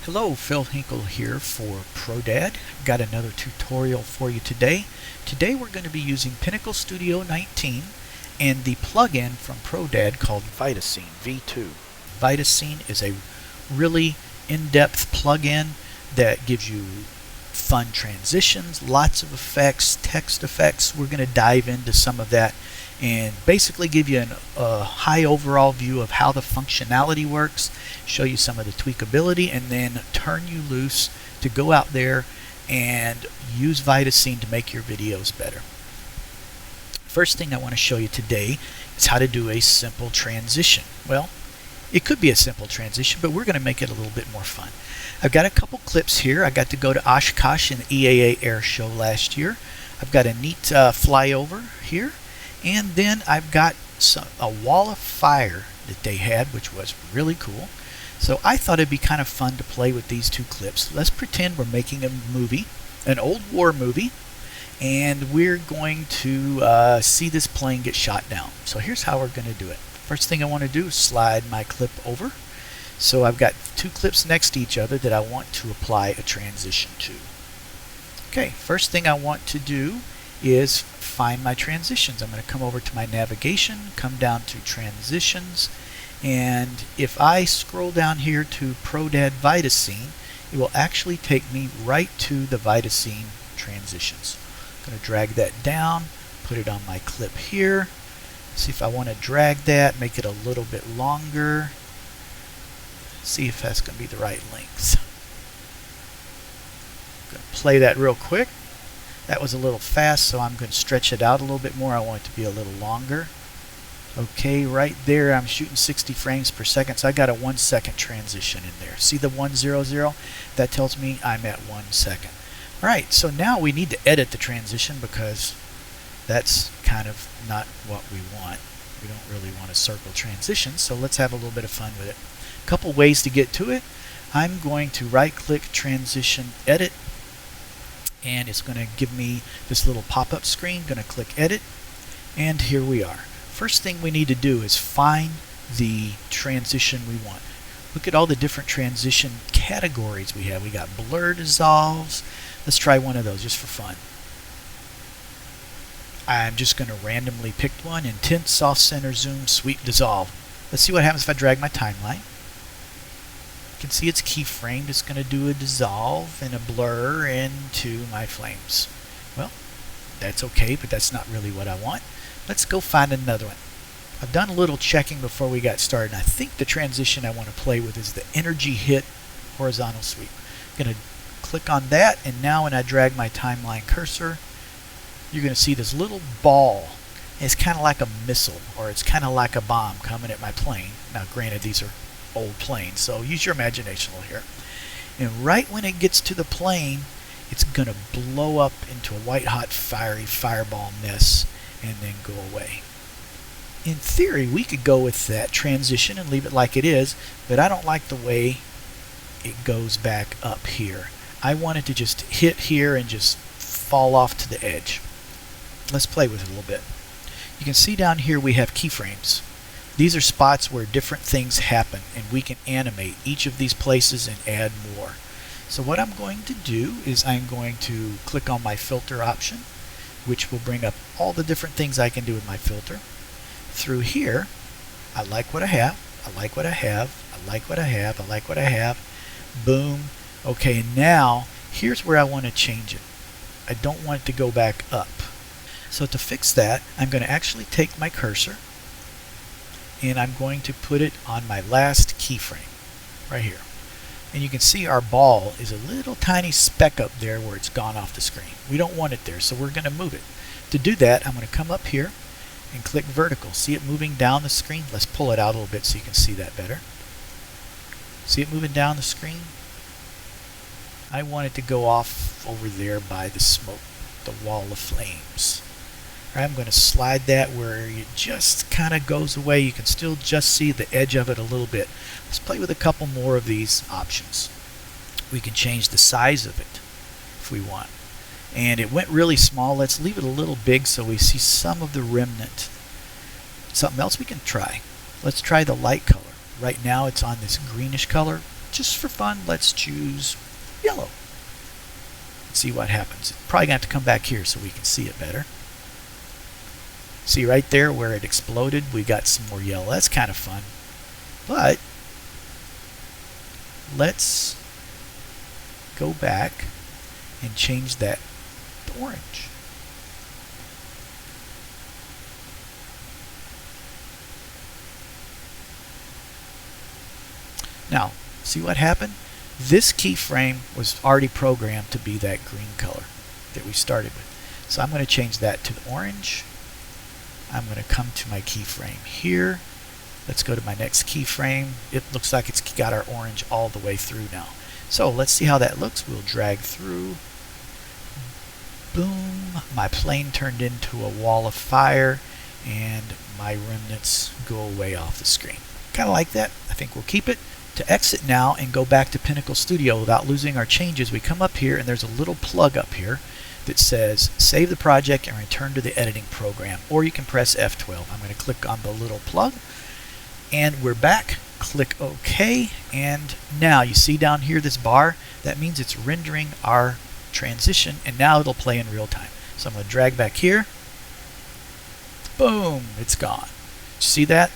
Hello, Phil Hinkle here for ProDad. Got another tutorial for you today. Today we're going to be using Pinnacle Studio 19 and the plugin from ProDad called VitaScene V2. VitaScene is a really in-depth plugin that gives you fun transitions, lots of effects, text effects. We're going to dive into some of that and basically give you a high overall view of how the functionality works, show you some of the tweakability, and then turn you loose to go out there and use VitaScene to make your videos better. First thing I want to show you today is how to do a simple transition. Well, it could be a simple transition, but we're going to make it a little bit more fun. I've got a couple clips here. I got to go to Oshkosh in the EAA Air Show last year. I've got a neat flyover here. And then I've got a wall of fire that they had, which was really cool. So I thought it'd be kind of fun to play with these two clips. Let's pretend we're making a movie, an old war movie, and we're going to see this plane get shot down. So here's how we're going to do it. First thing I want to do is slide my clip over. So I've got two clips next to each other that I want to apply a transition to. Okay, first thing I want to do is find my transitions. I'm going to come over to my navigation, come down to transitions, and if I scroll down here to ProDad VitaScene, it will actually take me right to the VitaScene transitions. I'm going to drag that down, put it on my clip here. See if I want to drag that, make it a little bit longer. See if that's going to be the right length. I'm going to play that real quick. That was a little fast, so I'm going to stretch it out a little bit more. I want it to be a little longer. Okay, right there I'm shooting 60 frames per second, so I got a 1 second transition in there. See the 100? That tells me I'm at 1 second. Alright, so now we need to edit the transition because that's kind of not what we want. We don't really want a circle transition, so let's have a little bit of fun with it. A couple ways to get to it. I'm going to right-click Transition Edit, and it's going to give me this little pop-up screen. Going to click Edit, and here we are. First thing we need to do is find the transition we want. Look at all the different transition categories we have. We got blur dissolves. Let's try one of those just for fun. I'm just going to randomly pick one. Intense, soft center, zoom, sweep, dissolve. Let's see what happens if I drag my timeline. You can see it's keyframed. It's going to do a dissolve and a blur into my flames. Well, that's okay, but that's not really what I want. Let's go find another one. I've done a little checking before we got started, and I think the transition I want to play with is the energy hit horizontal sweep. I'm going to click on that, and now when I drag my timeline cursor, you're going to see this little ball. It's kind of like a missile, or it's kind of like a bomb coming at my plane. Now granted, these are old planes, so use your imagination a little here. And right when it gets to the plane, it's going to blow up into a white hot fiery fireball mess and then go away. In theory, we could go with that transition and leave it like it is, but I don't like the way it goes back up here. I want it to just hit here and just fall off to the edge. Let's play with it a little bit. You can see down here we have keyframes. These are spots where different things happen, and we can animate each of these places and add more. So what I'm going to do is I'm going to click on my filter option, which will bring up all the different things I can do with my filter. Through here, I like what I have, I like what I have, I like what I have, I like what I have. Boom. Okay, now here's where I want to change it. I don't want it to go back up. So to fix that, I'm going to actually take my cursor and I'm going to put it on my last keyframe right here. And you can see our ball is a little tiny speck up there where it's gone off the screen. We don't want it there, so we're going to move it. To do that, I'm going to come up here and click vertical. See it moving down the screen? Let's pull it out a little bit so you can see that better. See it moving down the screen? I want it to go off over there by the smoke, the wall of flames. I'm going to slide that where it just kind of goes away. You can still just see the edge of it a little bit. Let's play with a couple more of these options. We can change the size of it if we want. And it went really small. Let's leave it a little big so we see some of the remnant. Something else we can try. Let's try the light color. Right now it's on this greenish color. just for fun, let's choose yellow. Let's see what happens. Probably going to have to come back here so we can see it better. See right there where it exploded, we got some more yellow. That's kind of fun. But let's go back and change that to orange. Now, see what happened? This keyframe was already programmed to be that green color that we started with. So I'm going to change that to the orange. I'm going to come to my keyframe here. Let's go to my next keyframe. It looks like it's got our orange all the way through now. So let's see how that looks. We'll drag through. Boom. My plane turned into a wall of fire and my remnants go away off the screen. Kind of like that. I think we'll keep it. To exit now and go back to Pinnacle Studio without losing our changes, we come up here and there's a little plug up here that says save the project and return to the editing program, or you can press F12. I'm going to click on the little plug and we're back. Click OK, and now you see down here this bar, that means it's rendering our transition, and now it'll play in real time. So I'm going to drag back here. Boom, it's gone. Did you see that?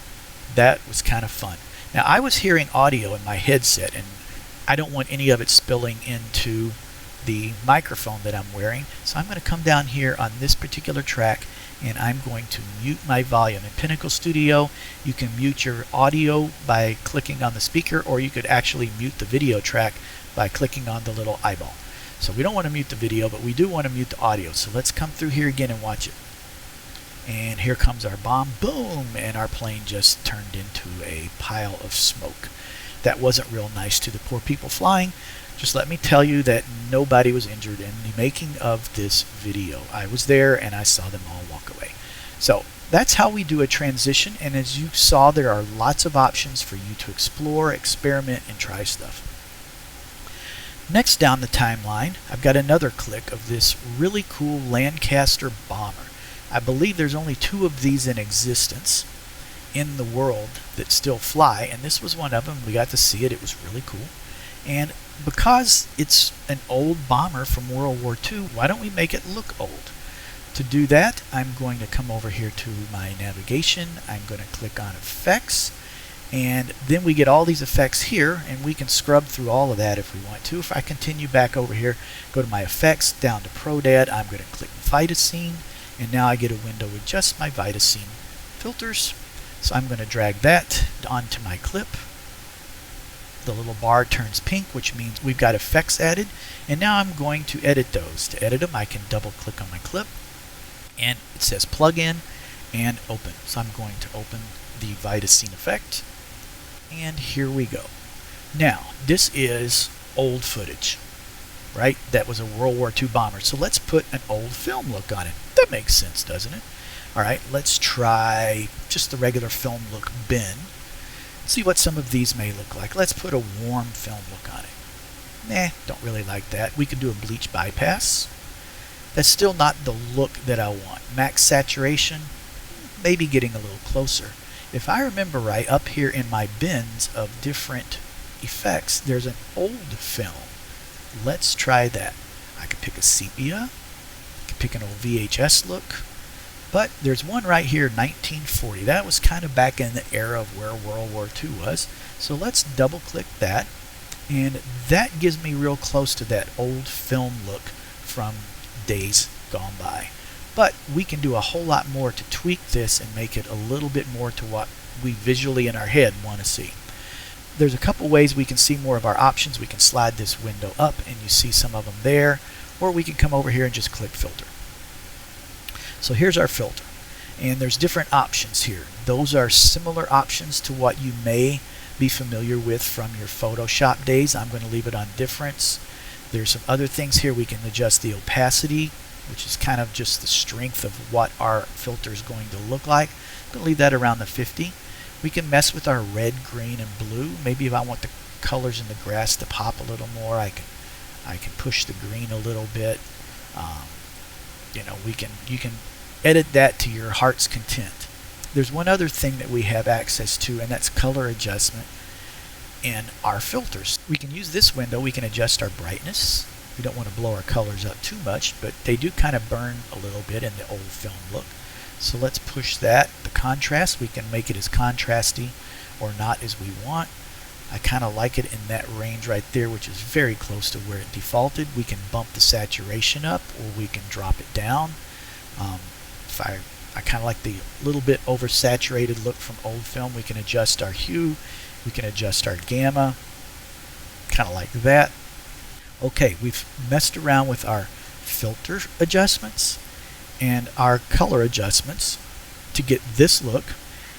That was kind of fun. Now I was hearing audio in my headset and I don't want any of it spilling into the microphone that I'm wearing, so I'm going to come down here on this particular track and I'm going to mute my volume. In Pinnacle Studio you can mute your audio by clicking on the speaker, or you could actually mute the video track by clicking on the little eyeball. So we don't want to mute the video, but we do want to mute the audio. So let's come through here again and watch it. And here comes our bomb, boom, and our plane just turned into a pile of smoke. That wasn't real nice to the poor people flying. Just let me tell you that nobody was injured in the making of this video. I was there and I saw them all walk away. So that's how we do a transition, and as you saw, there are lots of options for you to explore, experiment, and try stuff. Next down the timeline, I've got another clip of this really cool Lancaster bomber. I believe there's only 2 of these in existence in the world that still fly, and this was one of them. We got to see it. It was really cool. And because it's an old bomber from World War II, why don't we make it look old? To do that, I'm going to come over here to my navigation. I'm going to click on Effects, and then we get all these effects here, and we can scrub through all of that if we want to. If I continue back over here, go to my Effects, down to ProDad, I'm going to click VitaScene, and now I get a window with just my VitaScene filters. So I'm going to drag that onto my clip. The little bar turns pink, which means we've got effects added, and now I'm going to edit those. To edit them, I can double click on my clip, and it says plugin and open. So I'm going to open the VitaScene effect, and here we go. Now this is old footage, right? That was a World War II bomber. So let's put an old film look on it. That makes sense, doesn't it? Alright, let's try just the regular film look bin. See what some of these may look like. Let's put a warm film look on it. Nah, don't really like that. We could do a bleach bypass. That's still not the look that I want. Max saturation, maybe getting a little closer. If I remember right, up here in my bins of different effects, there's an old film. Let's try that. I could pick a sepia, I could pick an old VHS look, but there's one right here, 1940. That was kind of back in the era of where World War II was. So let's double click that, and that gives me real close to that old film look from days gone by. But we can do a whole lot more to tweak this and make it a little bit more to what we visually in our head want to see. There's a couple ways we can see more of our options. We can slide this window up and you see some of them there, or we can come over here and just click filter. So here's our filter, and there's different options here. Those are similar options to what you may be familiar with from your Photoshop days. I'm going to leave it on difference. There's some other things here. We can adjust the opacity, which is kind of just the strength of what our filter is going to look like. I'm going to leave that around the 50. We can mess with our red, green, and blue. Maybe if I want the colors in the grass to pop a little more, I can push the green a little bit. You know, you can edit that to your heart's content. There's one other thing that we have access to, and that's color adjustment. in our filters. We can use this window, we can adjust our brightness. We don't want to blow our colors up too much, but they do kind of burn a little bit in the old film look. So let's push that. The contrast, we can make it as contrasty or not as we want. I kind of like it in that range right there, which is very close to where it defaulted. We can bump the saturation up or we can drop it down. If I kind of like the little bit oversaturated look from old film. We can adjust our hue, we can adjust our gamma, kind of like that. Okay, we've messed around with our filter adjustments and our color adjustments to get this look.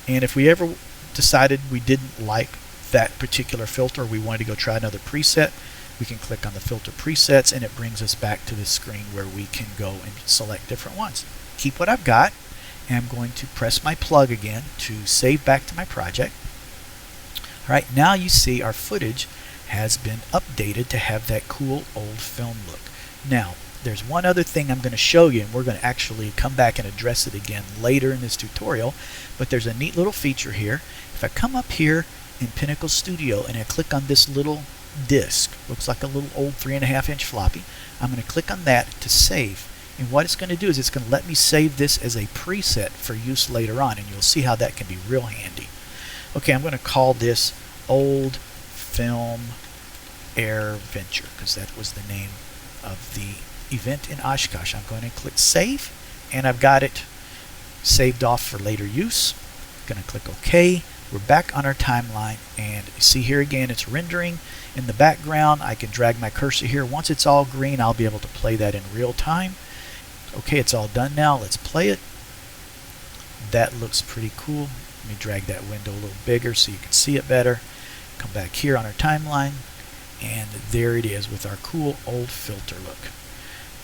And if we ever decided we didn't like that particular filter, we wanted to go try another preset, we can click on the filter presets and it brings us back to this screen where we can go and select different ones. Keep what I've got, and I'm going to press my plug again to save back to my project. Alright, now you see our footage has been updated to have that cool old film look. Now, there's one other thing I'm going to show you, and we're going to actually come back and address it again later in this tutorial, but there's a neat little feature here. If I come up here in Pinnacle Studio and I click on this little disc, looks like a little old 3.5-inch floppy, I'm going to click on that to save. And what it's going to do is it's going to let me save this as a preset for use later on, and you'll see how that can be real handy. Okay, I'm going to call this Old Film Air Venture because that was the name of the event in Oshkosh. I'm going to click Save, and I've got it saved off for later use. I'm going to click OK. We're back on our timeline, and you see here again it's rendering in the background. I can drag my cursor here. Once it's all green, I'll be able to play that in real time. Okay, it's all done now. Let's play it. That looks pretty cool. Let me drag that window a little bigger so you can see it better. Come back here on our timeline, and there it is with our cool old filter look.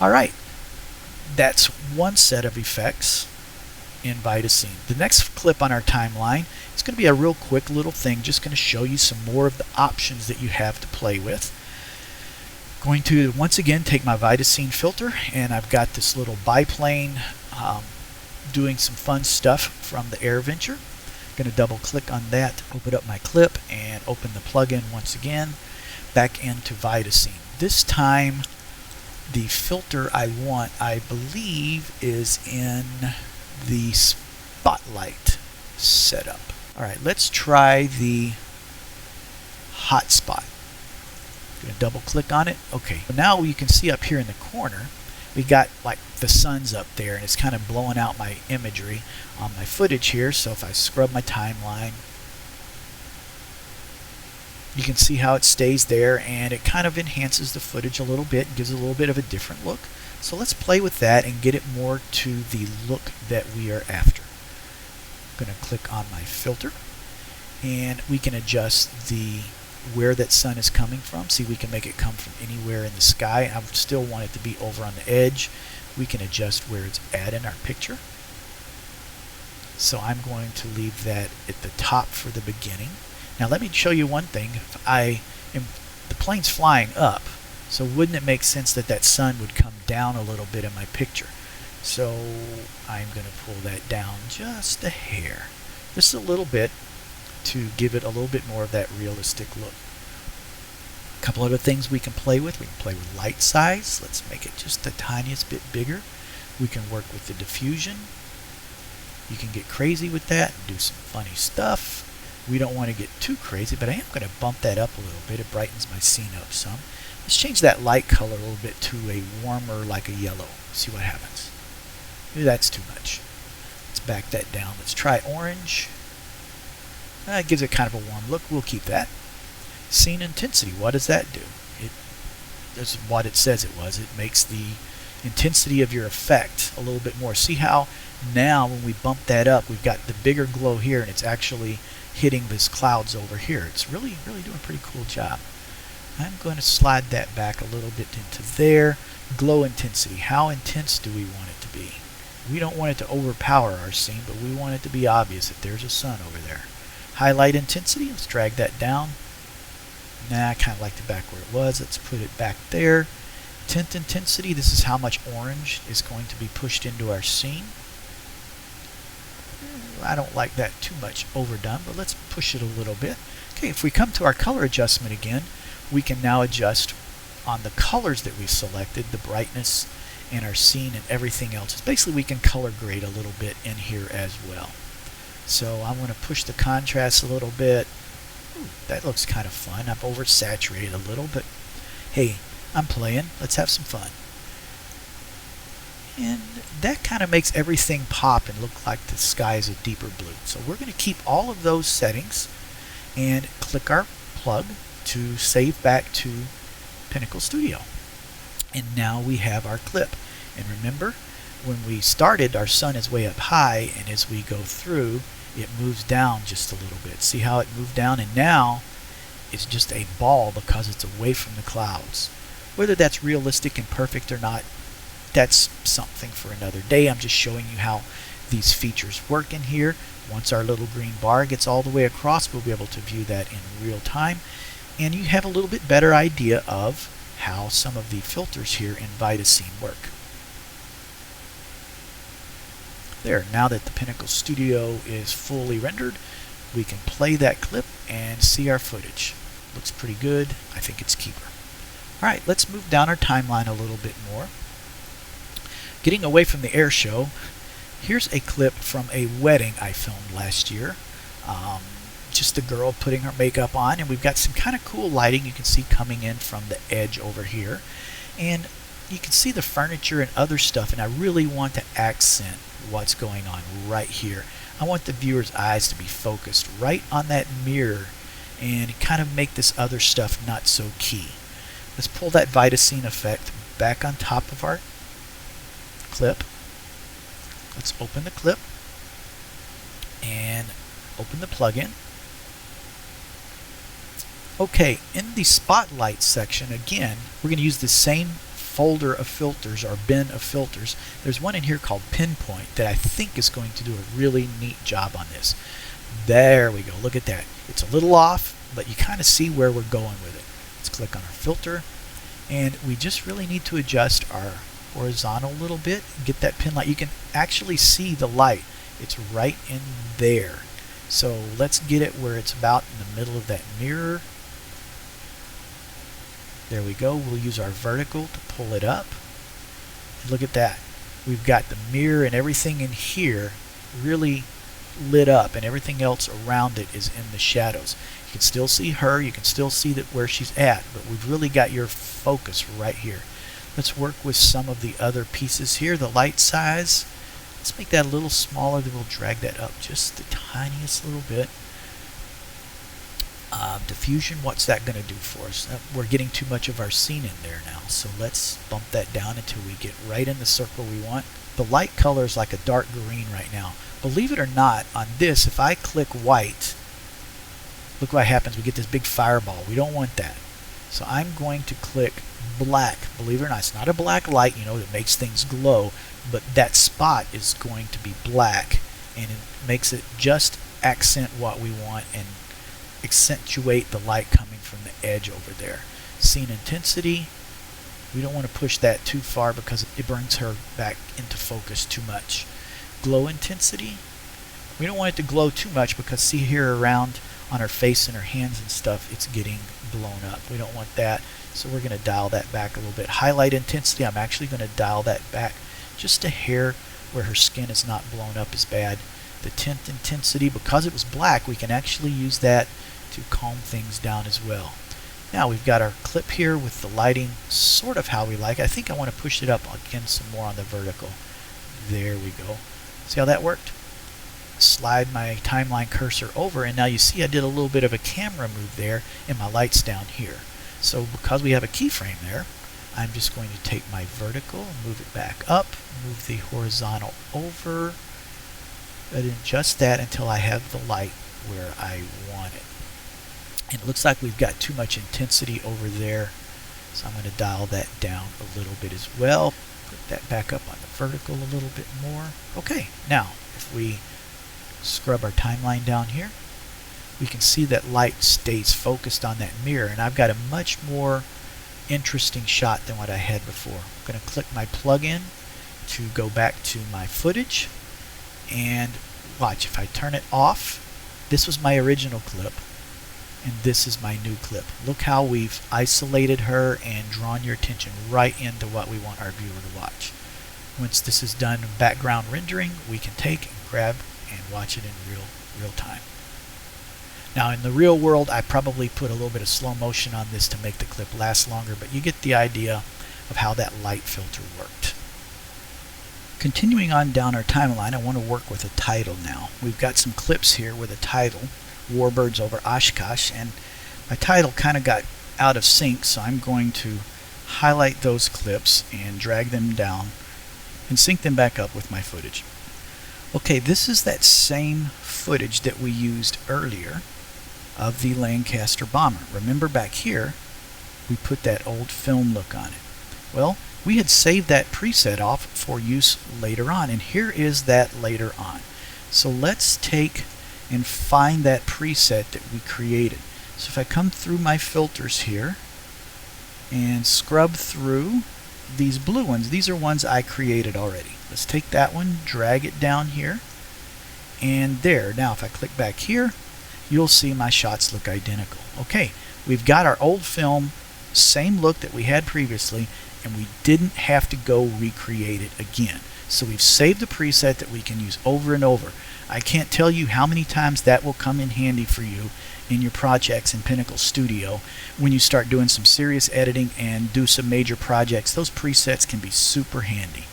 Alright, that's one set of effects in VitaScene. The next clip on our timeline is going to be a real quick little thing, just going to show you some more of the options that you have to play with. Going to once again take my VitaScene filter, and I've got this little biplane doing some fun stuff from the Air Venture. Going to double click on that, open up my clip, and open the plugin once again back into VitaScene. This time the filter I want, I believe, is in the spotlight setup. Alright, let's try the hotspot. Going to double click on it. Okay, now you can see up here in the corner we got like the sun's up there, and it's kind of blowing out my imagery on my footage here. So if I scrub my timeline, you can see how it stays there, and it kind of enhances the footage a little bit and gives it a little bit of a different look. So let's play with that and get it more to the look that we are after. I'm going to click on my filter, and we can adjust the where that sun is coming from. See, we can make it come from anywhere in the sky. I still want it to be over on the edge. We can adjust where it's at in our picture. So I'm going to leave that at the top for the beginning. Now let me show you one thing. The plane's flying up, so wouldn't it make sense that that sun would come down a little bit in my picture? So I'm going to pull that down just a hair, just a little bit, to give it a little bit more of that realistic look. A couple other things we can play with. We can play with light size. Let's make it just the tiniest bit bigger. We can work with the diffusion. You can get crazy with that and do some funny stuff. We don't want to get too crazy, but I am going to bump that up a little bit. It brightens my scene up some. Let's change that light color a little bit to a warmer, like a yellow. See what happens. Maybe that's too much. Let's back that down. Let's try orange. It gives it kind of a warm look. We'll keep that. Scene intensity. What does that do? That's what it says it was. It makes the intensity of your effect a little bit more. See how now when we bump that up, we've got the bigger glow here, and it's actually hitting these clouds over here. It's really doing a pretty cool job. I'm going to slide that back a little bit into there. Glow intensity. How intense do we want it to be? We don't want it to overpower our scene, but we want it to be obvious that there's a sun over there. Highlight intensity, let's drag that down. Nah, I kind of like it back where it was. Let's put it back there. Tint intensity, this is how much orange is going to be pushed into our scene. I don't like that too much overdone, but let's push it a little bit. Okay, if we come to our color adjustment again, we can now adjust on the colors that we selected, the brightness and our scene and everything else. It's basically we can color grade a little bit in here as well. So I'm going to push the contrast a little bit. Ooh, that looks kind of fun. I've oversaturated a little, but hey, I'm playing. Let's have some fun. And that kind of makes everything pop and look like the sky is a deeper blue. So we're going to keep all of those settings and click our plug to save back to Pinnacle Studio. And now we have our clip. And remember, when we started, our sun is way up high, and as we go through, it moves down just a little bit. See how it moved down? And now it's just a ball because it's away from the clouds. Whether that's realistic and perfect or not, that's something for another day. I'm just showing you how these features work in here. Once our little green bar gets all the way across, we'll be able to view that in real time. And you have a little bit better idea of how some of the filters here in VitaScene work. There, now that the Pinnacle Studio is fully rendered, we can play that clip and see our footage. Looks pretty good. I think it's keeper. Alright, let's move down our timeline a little bit more. Getting away from the air show, here's a clip from a wedding I filmed last year. Just a girl putting her makeup on, and we've got some kind of cool lighting you can see coming in from the edge over here. And you can see the furniture and other stuff, and I really want to accent what's going on right here. I want the viewer's eyes to be focused right on that mirror and kind of make this other stuff not so key. Let's pull that VitaScene effect back on top of our clip. Let's open the clip and open the plugin. Okay, in the spotlight section, again, we're going to use the same folder of filters or bin of filters. There's one in here called Pinpoint that I think is going to do a really neat job on this. There we go. Look at that. It's a little off, but you kind of see where we're going with it. Let's click on our filter, and we just really need to adjust our horizontal a little bit. Get that pin light. You can actually see the light. It's right in there. So let's get it where it's about in the middle of that mirror. There we go. We'll use our vertical to pull it up. And look at that. We've got the mirror and everything in here really lit up, and everything else around it is in the shadows. You can still see her. You can still see that where she's at, but we've really got your focus right here. Let's work with some of the other pieces here. The light size. Let's make that a little smaller. Then we'll drag that up just the tiniest little bit. Diffusion, what's that going to do for us? We're getting too much of our scene in there now, so let's bump that down until we get right in the circle we want. The light color is like a dark green right now. Believe it or not, on this, if I click white, look what happens. We get this big fireball. We don't want that. So I'm going to click black. Believe it or not, it's not a black light, that makes things glow, but that spot is going to be black, and it makes it just accent what we want and accentuate the light coming from the edge over there. Scene intensity, we don't want to push that too far because it brings her back into focus too much. Glow intensity, we don't want it to glow too much because see here around on her face and her hands and stuff, it's getting blown up. We don't want that, so we're going to dial that back a little bit. Highlight intensity, I'm actually going to dial that back just a hair where her skin is not blown up as bad. The tint intensity, because it was black, we can actually use that to calm things down as well. Now we've got our clip here with the lighting sort of how we like. I think I want to push it up again some more on the vertical. There we go. See how that worked? Slide my timeline cursor over, and now you see I did a little bit of a camera move there, and my light's down here. So because we have a keyframe there, I'm just going to take my vertical and move it back up, move the horizontal over, and adjust that until I have the light where I want it. And it looks like we've got too much intensity over there, so I'm going to dial that down a little bit as well. Put that back up on the vertical a little bit more. Okay, now if we scrub our timeline down here, we can see that light stays focused on that mirror, and I've got a much more interesting shot than what I had before. I'm going to click my plug-in to go back to my footage, and Watch, if I turn it off, this was my original clip, and this is my new clip. Look how we've isolated her and drawn your attention right into what we want our viewer to watch. Once this is done in background rendering, we can take and grab and watch it in real time. Now in the real world, I probably put a little bit of slow motion on this to make the clip last longer, but you get the idea of how that light filter worked. Continuing on down our timeline, I want to work with a title now. We've got some clips here with a title, Warbirds over Oshkosh, and my title kind of got out of sync, so I'm going to highlight those clips and drag them down and sync them back up with my footage. Okay, this is that same footage that we used earlier of the Lancaster bomber. Remember back here, we put that old film look on it. Well, we had saved that preset off for use later on, and here is that later on. So let's take and find that preset that we created. So if I come through my filters here and scrub through these blue ones, these are ones I created already. Let's take that one, drag it down here, and there. Now if I click back here, you'll see my shots look identical. Okay, we've got our old film, same look that we had previously, and we didn't have to go recreate it again. So we've saved the preset that we can use over and over. I can't tell you how many times that will come in handy for you in your projects in Pinnacle Studio when you start doing some serious editing and do some major projects. Those presets can be super handy.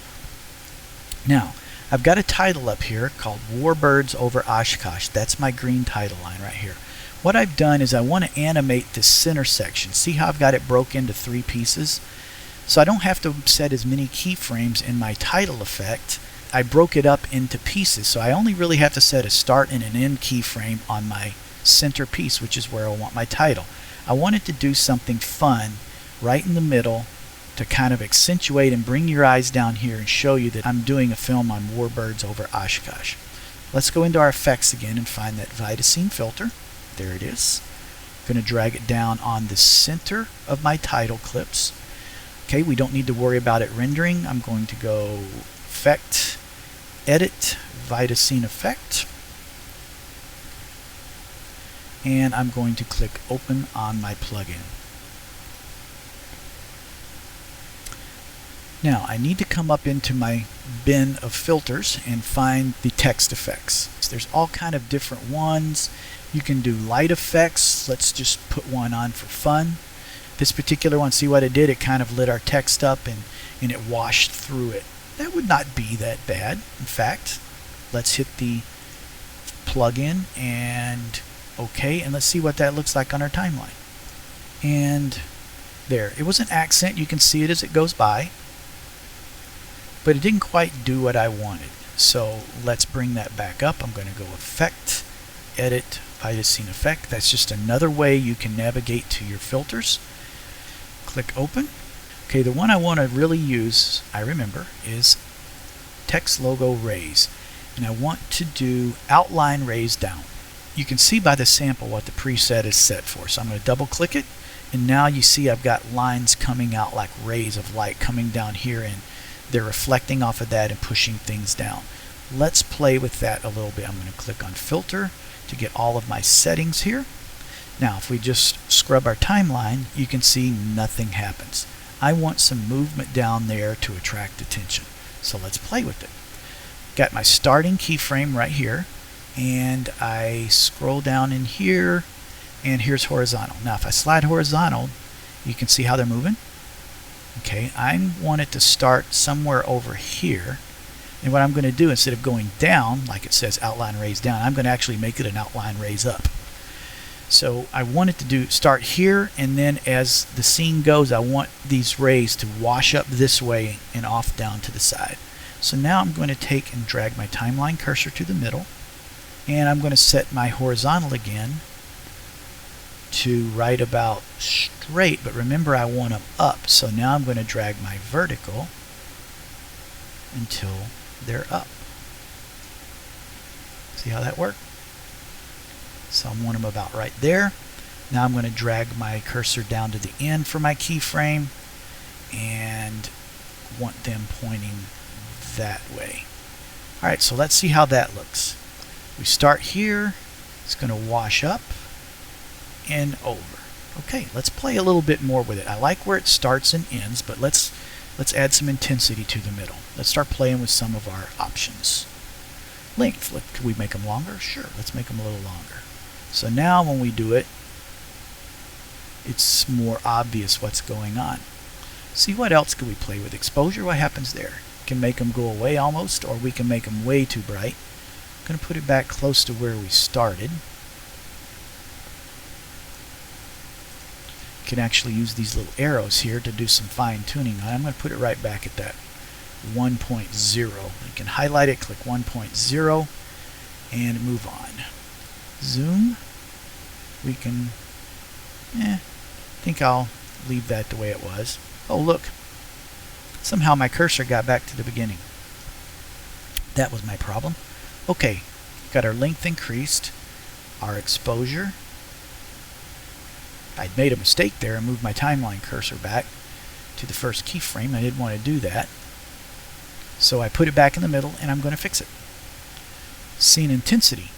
Now, I've got a title up here called Warbirds over Oshkosh. That's my green title line right here. What I've done is I want to animate this center section. See how I've got it broke into 3 pieces? So I don't have to set as many keyframes in my title effect. I broke it up into pieces, so I only really have to set a start and an end keyframe on my center piece, which is where I want my title. I wanted to do something fun right in the middle to kind of accentuate and bring your eyes down here and show you that I'm doing a film on Warbirds over Oshkosh. Let's go into our effects again and find that VitaScene filter. There it is. I'm going to drag it down on the center of my title clips. Okay, we don't need to worry about it rendering. I'm going to go Effect, Edit, VitaScene Effect, and I'm going to click Open on my plugin. Now I need to come up into my bin of filters and find the text effects. There's all kind of different ones. You can do light effects. Let's just put one on for fun. This particular one, see what it did? It kind of lit our text up and it washed through it. That would not be that bad. In fact, let's hit the plugin and OK, and let's see what that looks like on our timeline. And there, it was an accent. You can see it as it goes by, but it didn't quite do what I wanted. So let's bring that back up. I'm going to go Effect, Edit, VitaScene Effect. That's just another way you can navigate to your filters. Click Open. Okay, the one I want to really use, I remember, is Text Logo Raise. And I want to do Outline Raise Down. You can see by the sample what the preset is set for. So I'm going to double click it, and now you see I've got lines coming out like rays of light coming down here, and they're reflecting off of that and pushing things down. Let's play with that a little bit. I'm going to click on Filter to get all of my settings here. Now if we just scrub our timeline, you can see nothing happens. I want some movement down there to attract attention. So let's play with it. Got my starting keyframe right here, and I scroll down in here, and here's horizontal. Now if I slide horizontal, you can see how they're moving. Okay, I want it to start somewhere over here, and what I'm going to do, instead of going down like it says outline raise down, I'm going to actually make it an outline raise up. So I want it to start here, and then as the scene goes, I want these rays to wash up this way and off down to the side. So now I'm going to take and drag my timeline cursor to the middle, and I'm going to set my horizontal again to right about straight, but remember I want them up. So now I'm going to drag my vertical until they're up. See how that worked? So I want them about right there. Now I'm going to drag my cursor down to the end for my keyframe and want them pointing that way. Alright, so let's see how that looks. We start here. It's going to wash up and over. Okay, let's play a little bit more with it. I like where it starts and ends, but let's add some intensity to the middle. Let's start playing with some of our options. Length, could we make them longer? Sure, let's make them a little longer. So now when we do it, it's more obvious what's going on. See, what else could we play with? Exposure, what happens there? We can make them go away almost, or we can make them way too bright. I'm going to put it back close to where we started. You can actually use these little arrows here to do some fine tuning on it. I'm going to put it right back at that 1.0. You can highlight it, click 1.0, and move on. Zoom. We can, I think I'll leave that the way it was. Oh, look. Somehow my cursor got back to the beginning. That was my problem. Okay, got our length increased, our exposure. I'd made a mistake there and moved my timeline cursor back to the first keyframe. I didn't want to do that. So I put it back in the middle and I'm going to fix it. Scene intensity.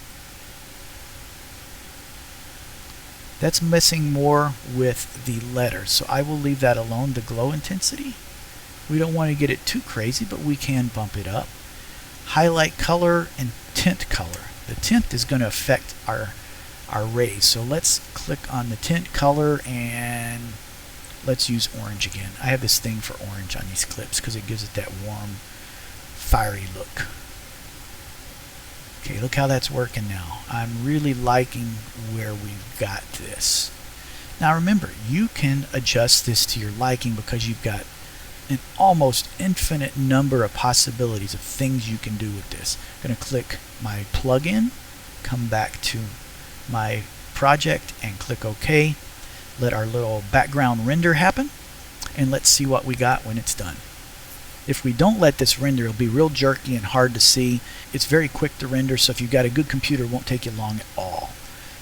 That's messing more with the letters, so I will leave that alone. The glow intensity, we don't want to get it too crazy, but we can bump it up. Highlight color and tint color. The tint is going to affect our rays, so let's click on the tint color and let's use orange again. I have this thing for orange on these clips because it gives it that warm, fiery look. Okay, look how that's working now. I'm really liking where we've got this. Now remember, you can adjust this to your liking because you've got an almost infinite number of possibilities of things you can do with this. I'm going to click my plugin, come back to my project and click OK. Let our little background render happen and let's see what we got when it's done. If we don't let this render, it'll be real jerky and hard to see. It's very quick to render, so if you've got a good computer, it won't take you long at all.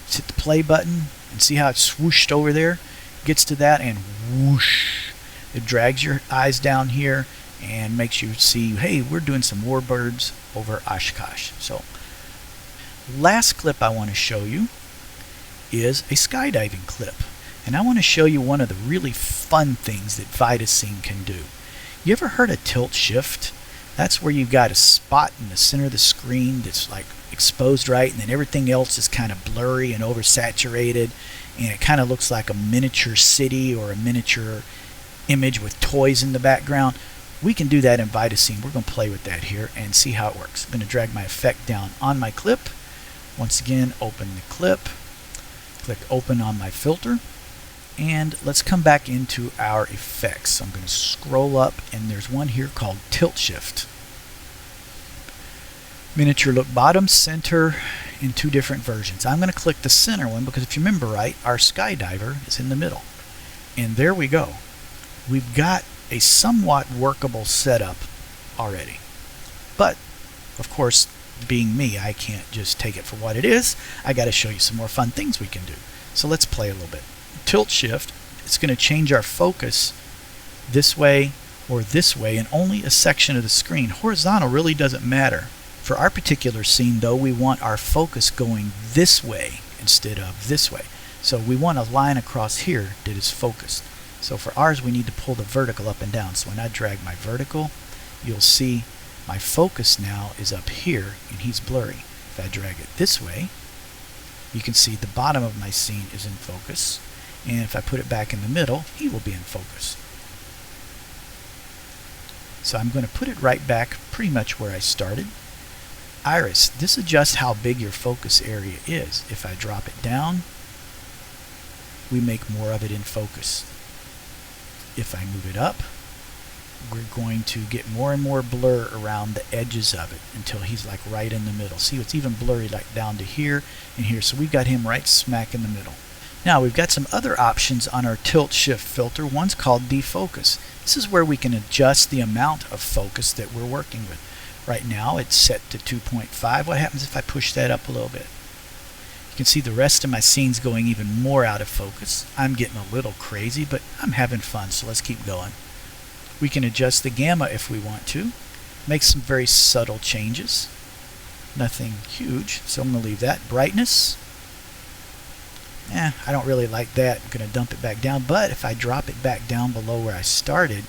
Just hit the play button and see how it's swooshed over there. Gets to that and whoosh. It drags your eyes down here and makes you see, hey, we're doing some warbirds over Oshkosh. So, last clip I want to show you is a skydiving clip. And I want to show you one of the really fun things that VitaScene can do. You ever heard of tilt shift? That's where you've got a spot in the center of the screen that's like exposed right, and then everything else is kind of blurry and oversaturated, and it kind of looks like a miniature city or a miniature image with toys in the background. We can do that in VitaScene. We're going to play with that here and see how it works. I'm going to drag my effect down on my clip. Once again, open the clip. Click open on my filter. And let's come back into our effects. So I'm going to scroll up and there's one here called tilt shift. Miniature look bottom, center, in two different versions. I'm going to click the center one because if you remember right, our skydiver is in the middle. And there we go. We've got a somewhat workable setup already. But, of course, being me, I can't just take it for what it is. I got to show you some more fun things we can do. So let's play a little bit. Tilt shift, it's going to change our focus this way or this way in only a section of the screen. Horizontal really doesn't matter. For our particular scene though, we want our focus going this way instead of this way. So we want a line across here that is focused. So for ours we need to pull the vertical up and down. So when I drag my vertical, you'll see my focus now is up here and he's blurry. If I drag it this way, you can see the bottom of my scene is in focus. And if I put it back in the middle, he will be in focus. So I'm going to put it right back pretty much where I started. Iris, this adjusts how big your focus area is. If I drop it down, we make more of it in focus. If I move it up, we're going to get more and more blur around the edges of it until he's like right in the middle. See, it's even blurry like down to here and here. So we've got him right smack in the middle. Now we've got some other options on our tilt shift filter. One's called defocus. This is where we can adjust the amount of focus that we're working with. Right now it's set to 2.5. What happens if I push that up a little bit? You can see the rest of my scene's going even more out of focus. I'm getting a little crazy, but I'm having fun, so let's keep going. We can adjust the gamma if we want to. Make some very subtle changes. Nothing huge, so I'm going to leave that. Brightness, I don't really like that. I'm going to dump it back down, but if I drop it back down below where I started,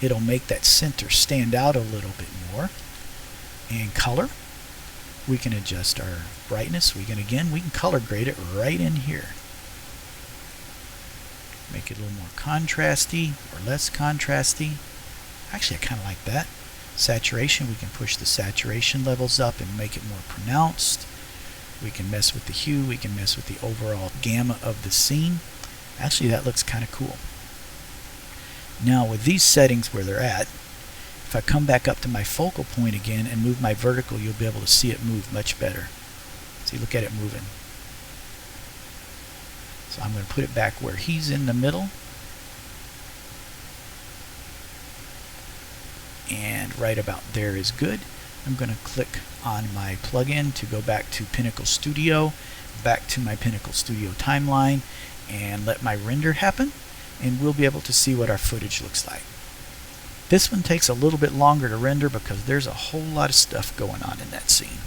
it'll make that center stand out a little bit more. And color, we can adjust our brightness. We can color grade it right in here. Make it a little more contrasty or less contrasty. Actually, I kind of like that. Saturation, we can push the saturation levels up and make it more pronounced. We can mess with the hue. We can mess with the overall gamma of the scene. Actually, that looks kind of cool. Now, with these settings where they're at, if I come back up to my focal point again and move my vertical, you'll be able to see it move much better. See, look at it moving. So I'm going to put it back where he's in the middle. And right about there is good. I'm going to click on my plugin to go back to Pinnacle Studio, back to my Pinnacle Studio timeline, and let my render happen, and we'll be able to see what our footage looks like. This one takes a little bit longer to render because there's a whole lot of stuff going on in that scene.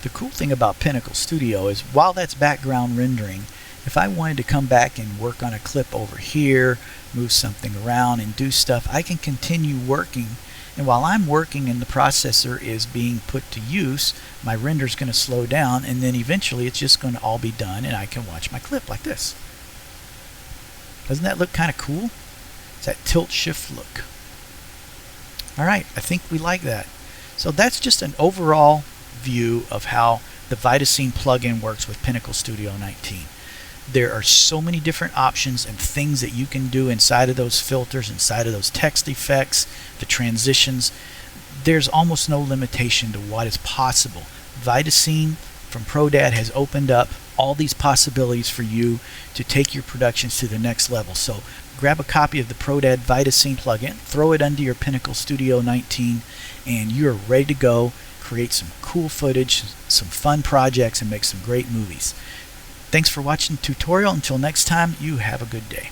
The cool thing about Pinnacle Studio is while that's background rendering, if I wanted to come back and work on a clip over here, move something around and do stuff, I can continue working. And while I'm working and the processor is being put to use, my render's going to slow down, and then eventually it's just going to all be done and I can watch my clip like this. Doesn't that look kind of cool? It's that tilt shift look. Alright, I think we like that. So that's just an overall view of how the VitaScene plugin works with Pinnacle Studio 19. There are so many different options and things that you can do inside of those filters, inside of those text effects, the transitions. There's almost no limitation to what is possible. VitaScene from ProDad has opened up all these possibilities for you to take your productions to the next level. So grab a copy of the ProDad VitaScene plugin, throw it under your Pinnacle Studio 19, and you're ready to go. Create some cool footage, some fun projects, and make some great movies. Thanks for watching the tutorial. Until next time, you have a good day.